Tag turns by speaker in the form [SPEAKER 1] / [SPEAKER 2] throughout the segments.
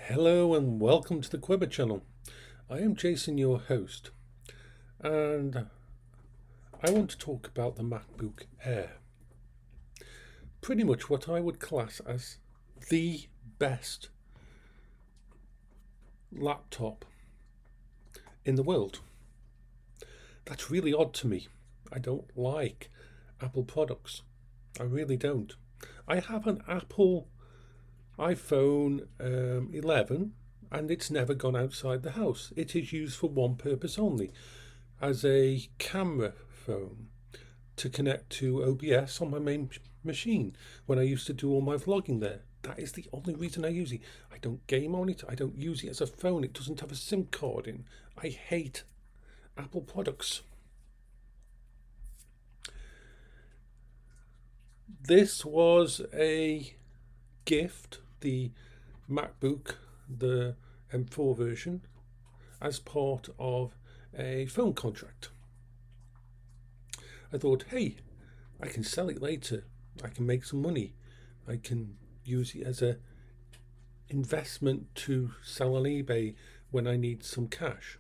[SPEAKER 1] Hello and welcome to the Quiver channel. I am Jason, your host, and I want to talk about the MacBook Air. Pretty much what I would class as the best laptop in the world. That's really odd to me. I don't like Apple products. I really don't. I have an Apple iPhone 11 and it's never gone outside the house. It is used for one purpose only, as a camera phone to connect to OBS on my main machine when I used to do all my vlogging there. That is the only reason I use it. I don't game on it. I don't use it as a phone. It doesn't have a SIM card in. I hate Apple products. This was a gift, the MacBook, the M4 version, as part of a phone contract. I thought, hey, I can sell it later. I can make some money. I can use it as a investment to sell on eBay when I need some cash.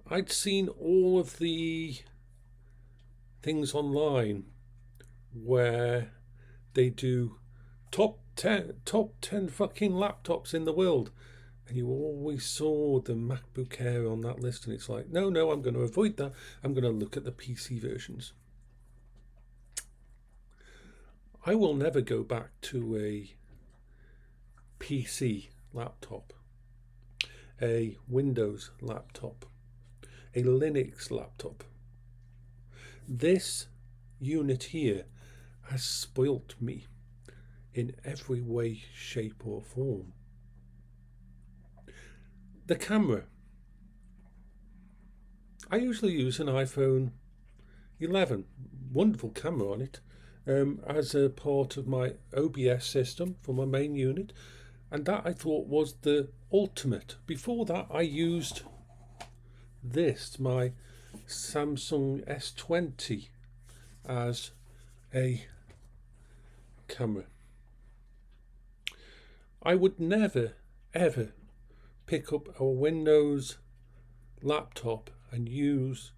[SPEAKER 1] I'd seen all of the things online where they do top 10 fucking laptops in the world, and you always saw the MacBook Air on that list, and it's like, no, I'm going to avoid that. I'm going to look at the PC versions. I will never go back to a PC laptop, a Windows laptop, a Linux laptop. This unit here has spoilt me in every way, shape or form. The camera. I usually use an iPhone 11, wonderful camera on it, as a part of my OBS system for my main unit, and that I thought was the ultimate. Before that I used this, my Samsung S20, as a camera. I would never ever pick up a Windows laptop and use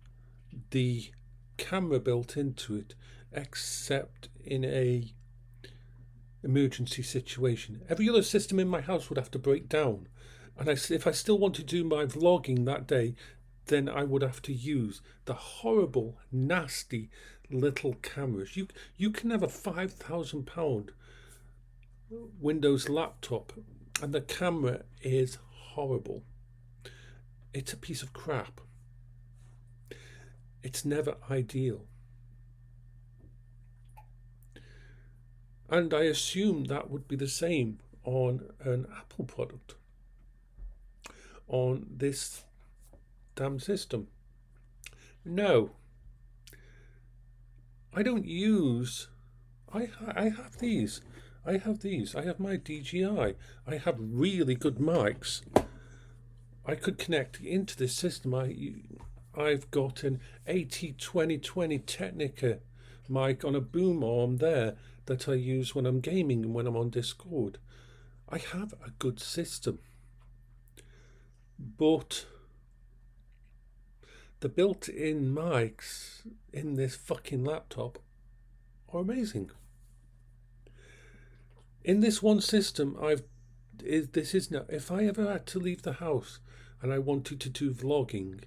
[SPEAKER 1] the camera built into it except in a emergency situation. Every other system in my house would have to break down, and if I still want to do my vlogging that day, then I would have to use the horrible, nasty little cameras. You can have a £5,000 Windows laptop and the camera is horrible. It's a piece of crap. It's never ideal. And I assume that would be the same on an Apple product, on this damn system. No, I don't use. I have these. I have my DJI. I have really good mics. I could connect into this system. I've got an AT2020 Technica mic on a boom arm there that I use when I'm gaming and when I'm on Discord. I have a good system. But the built-in mics in this fucking laptop are amazing. In this one system, if I ever had to leave the house and I wanted to do vlogging,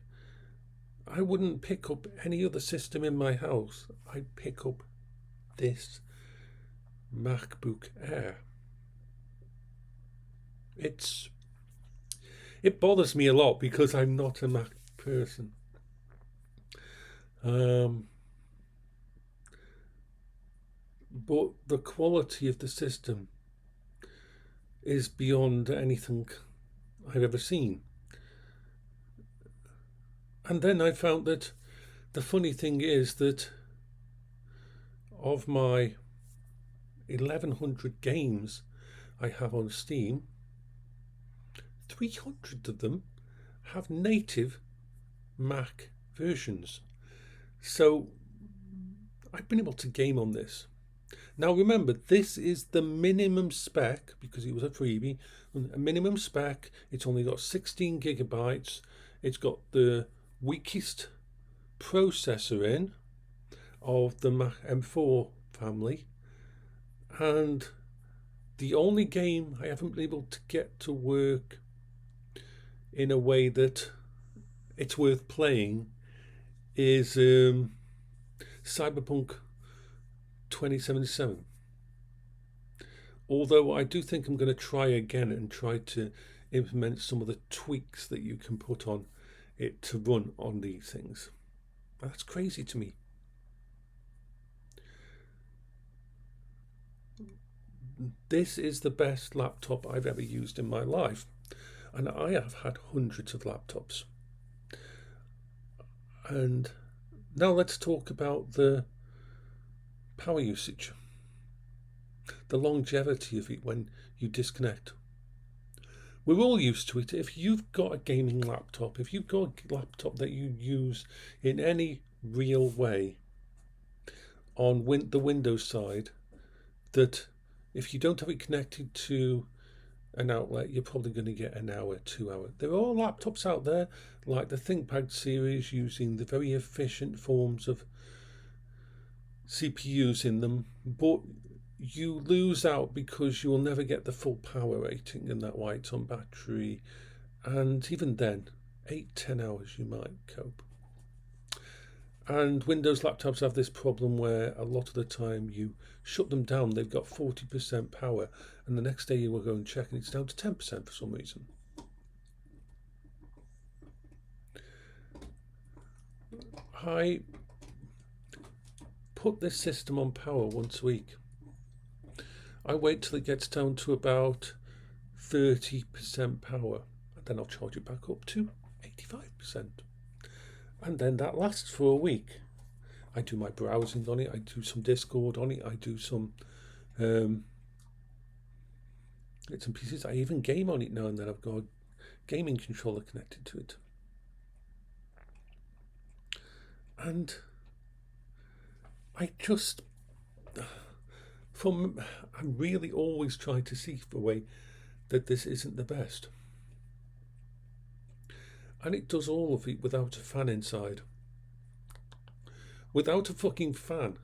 [SPEAKER 1] I wouldn't pick up any other system in my house. I'd pick up this MacBook Air. It bothers me a lot because I'm not a Mac person. But the quality of the system is beyond anything I've ever seen. And then I found that the funny thing is that of my 1100 games I have on Steam, 300 of them have native Mac versions. So I've been able to game on this. Now remember, this is the minimum spec because it was a freebie. A minimum spec. It's only got 16 gigabytes. It's got the weakest processor in of the M4 family, and the only game I haven't been able to get to work in a way that it's worth playing is Cyberpunk 2077. Although I do think I'm going to try again and try to implement some of the tweaks that you can put on it to run on these things. That's crazy to me. This is the best laptop I've ever used in my life, and I have had hundreds of laptops. And now let's talk about the power usage, the longevity of it when you disconnect. We're all used to it. If you've got a gaming laptop, if you've got a laptop that you use in any real way on the Windows side, that if you don't have it connected to an outlet, you're probably going to get an hour, 2 hours. There are laptops out there like the ThinkPad series using the very efficient forms of CPUs in them, but you lose out because you will never get the full power rating, and that why it's on battery. And even then, 8-10 hours you might cope. And Windows laptops have this problem where a lot of the time you shut them down, they've got 40% power, and the next day you will go and check and it's down to 10% for some reason. I put this system on power once a week. I wait till it gets down to about 30% power, and then I'll charge it back up to 85%. And then that lasts for a week. I do my browsing on it, I do some Discord on it, I do some bits and pieces. I even game on it now and then. I've got a gaming controller connected to it. And I I'm really always trying to see a way that this isn't the best. And it does all of it without a fan inside. Without a fucking fan.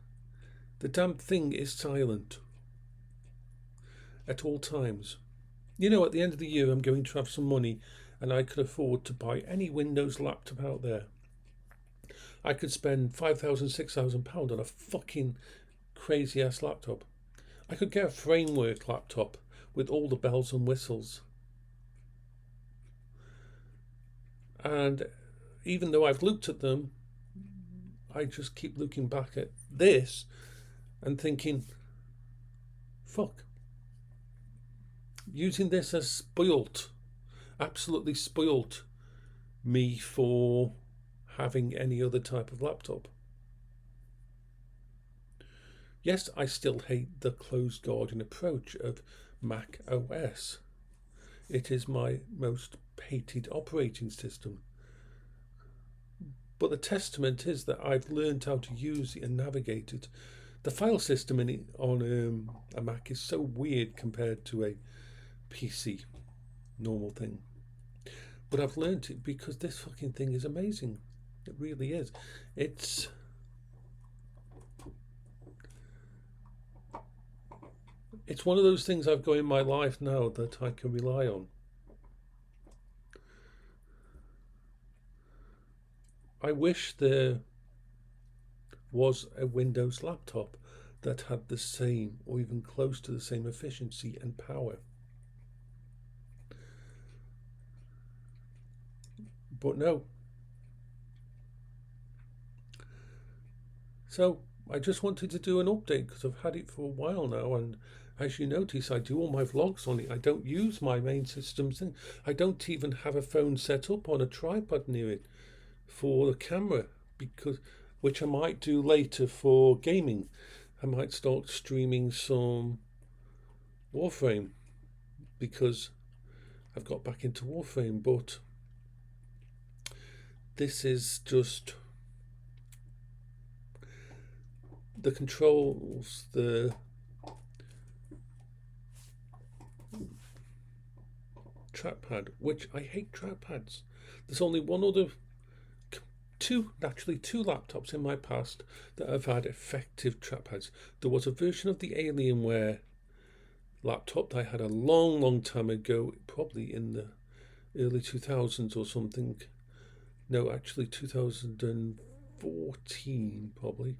[SPEAKER 1] The damn thing is silent. At all times. You know, at the end of the year I'm going to have some money and I could afford to buy any Windows laptop out there. I could spend £5,000, £6,000 on a fucking crazy ass laptop. I could get a framework laptop with all the bells and whistles. And even though I've looked at them, I just keep looking back at this and thinking, fuck. Using this has spoilt, absolutely spoilt me for having any other type of laptop. Yes, I still hate the closed garden approach of Mac OS. It is my most hated operating system. But the testament is that I've learned how to use it and navigate it. The file system in it on a Mac is so weird compared to a PC normal thing. But I've learned it because this fucking thing is amazing. It really is. It's one of those things I've got in my life now that I can rely on. I wish there was a Windows laptop that had the same or even close to the same efficiency and power. But no. So I just wanted to do an update because I've had it for a while now, and as you notice, I do all my vlogs on it. I don't use my main system thing. I don't even have a phone set up on a tripod near it for the camera, which I might do later for gaming. I might start streaming some Warframe because I've got back into Warframe, but this is just the controls, the trackpad, which I hate trackpads. There's only two laptops in my past that have had effective trackpads. There was a version of the Alienware laptop that I had a long time ago, probably in the early 2000s or something. No, actually 2014 probably.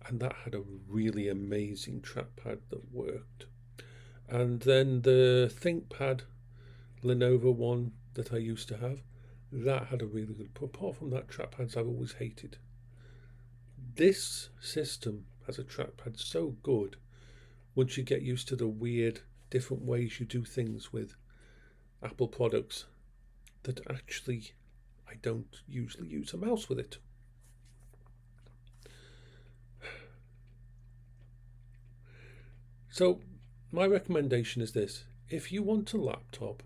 [SPEAKER 1] And that had a really amazing trackpad that worked. And then the ThinkPad Lenovo one that I used to have, that had a really good. Apart from that, trackpads I've always hated. This system has a trackpad so good once you get used to the weird different ways you do things with Apple products, that actually I don't usually use a mouse with it. So my recommendation is this: if you want a laptop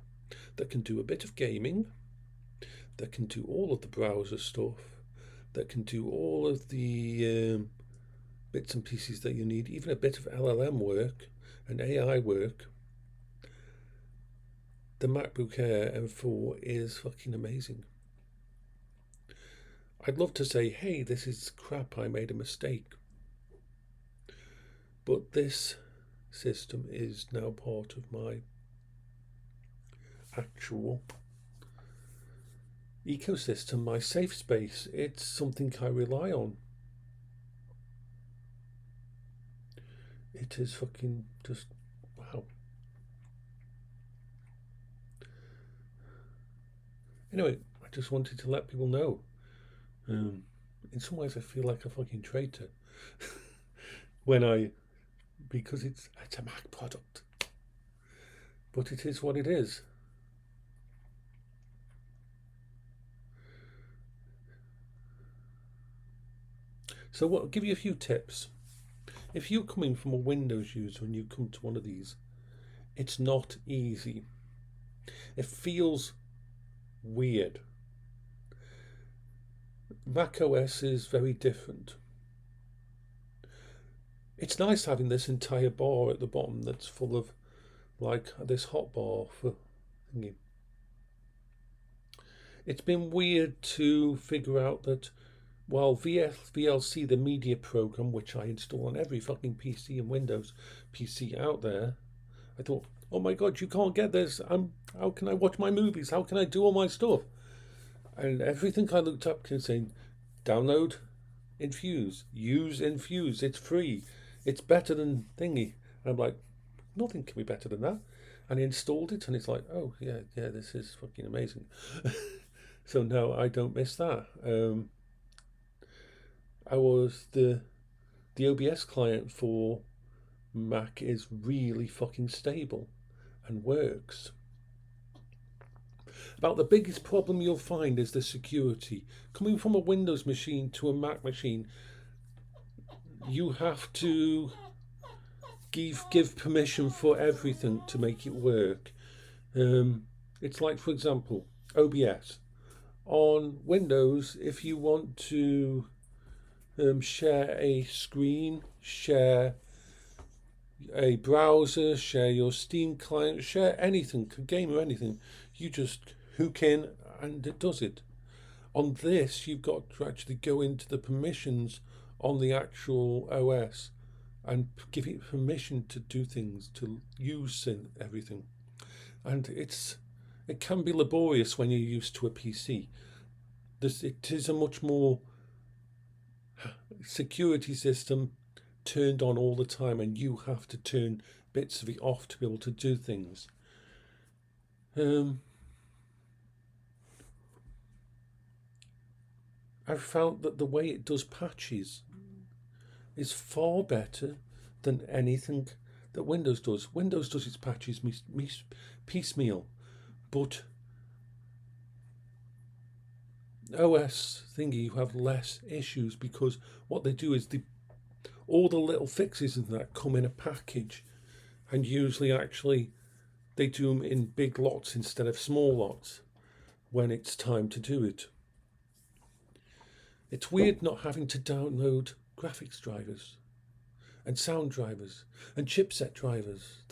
[SPEAKER 1] that can do a bit of gaming, that can do all of the browser stuff, that can do all of the bits and pieces that you need, even a bit of LLM work and AI work, the MacBook Air M4 is fucking amazing. I'd love to say, hey, this is crap, I made a mistake. But this system is now part of my actual ecosystem, my safe space. It's something I rely on. It is fucking just wow. Anyway, I just wanted to let people know. In some ways I feel like a fucking traitor because it's a Mac product. But it is what it is. So I'll give you a few tips. If you're coming from a Windows user and you come to one of these, it's not easy. It feels weird. Mac OS is very different. It's nice having this entire bar at the bottom that's full of like this hotbar for thingy. It's been weird to figure out that while VLC, the media program, which I install on every fucking PC and Windows PC out there, I thought, oh my god, you can't get this. How can I watch my movies? How can I do all my stuff? And everything I looked up can say, download Infuse, use Infuse, it's free, it's better than thingy. And I'm like, nothing can be better than that. And I installed it and it's like, oh yeah, this is fucking amazing. So no, I don't miss that. The OBS client for Mac is really fucking stable and works. About the biggest problem you'll find is the security. Coming from a Windows machine to a Mac machine, you have to give permission for everything to make it work. It's like, for example, OBS. On Windows, if you want to share a screen, share a browser, share your Steam client, share anything, a game or anything, you just hook in and it does it. On this, you've got to actually go into the permissions on the actual OS and give it permission to do things, to use everything. And it can be laborious when you're used to a PC. It is a much more security system turned on all the time, and you have to turn bits of it off to be able to do things. I've found that the way it does patches is far better than anything that Windows does. Windows does its patches piecemeal, but OS thingy, you have less issues because what they do is all the little fixes and that come in a package, and usually actually they do them in big lots instead of small lots when it's time to do it. It's weird not having to download graphics drivers and sound drivers and chipset drivers.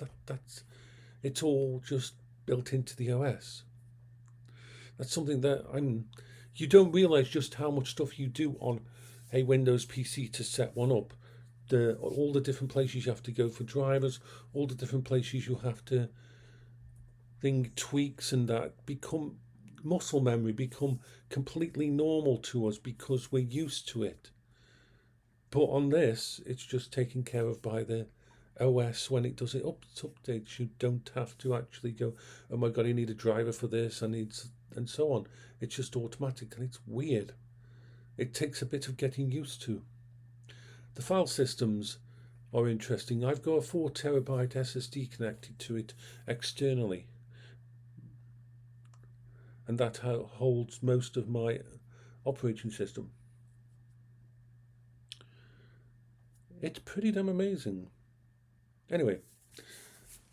[SPEAKER 1] It's all just built into the OS. That's something that you don't realize just how much stuff you do on a Windows PC to set one up. All the different places you have to go for drivers, all the different places you have to tweaks and that become muscle memory, become completely normal to us because we're used to it. But on this, it's just taken care of by the OS when it does it updates. You don't have to actually go, oh my god, I need a driver for this, and so on. It's just automatic, and it's weird. It takes a bit of getting used to. The file systems are interesting. I've got a 4 terabyte SSD connected to it externally, and that holds most of my operating system. It's pretty damn amazing. Anyway,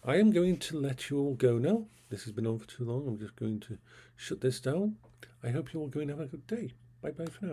[SPEAKER 1] I am going to let you all go now. This has been on for too long. I'm just going to shut this down. I hope you all go and have a good day. Bye bye for now.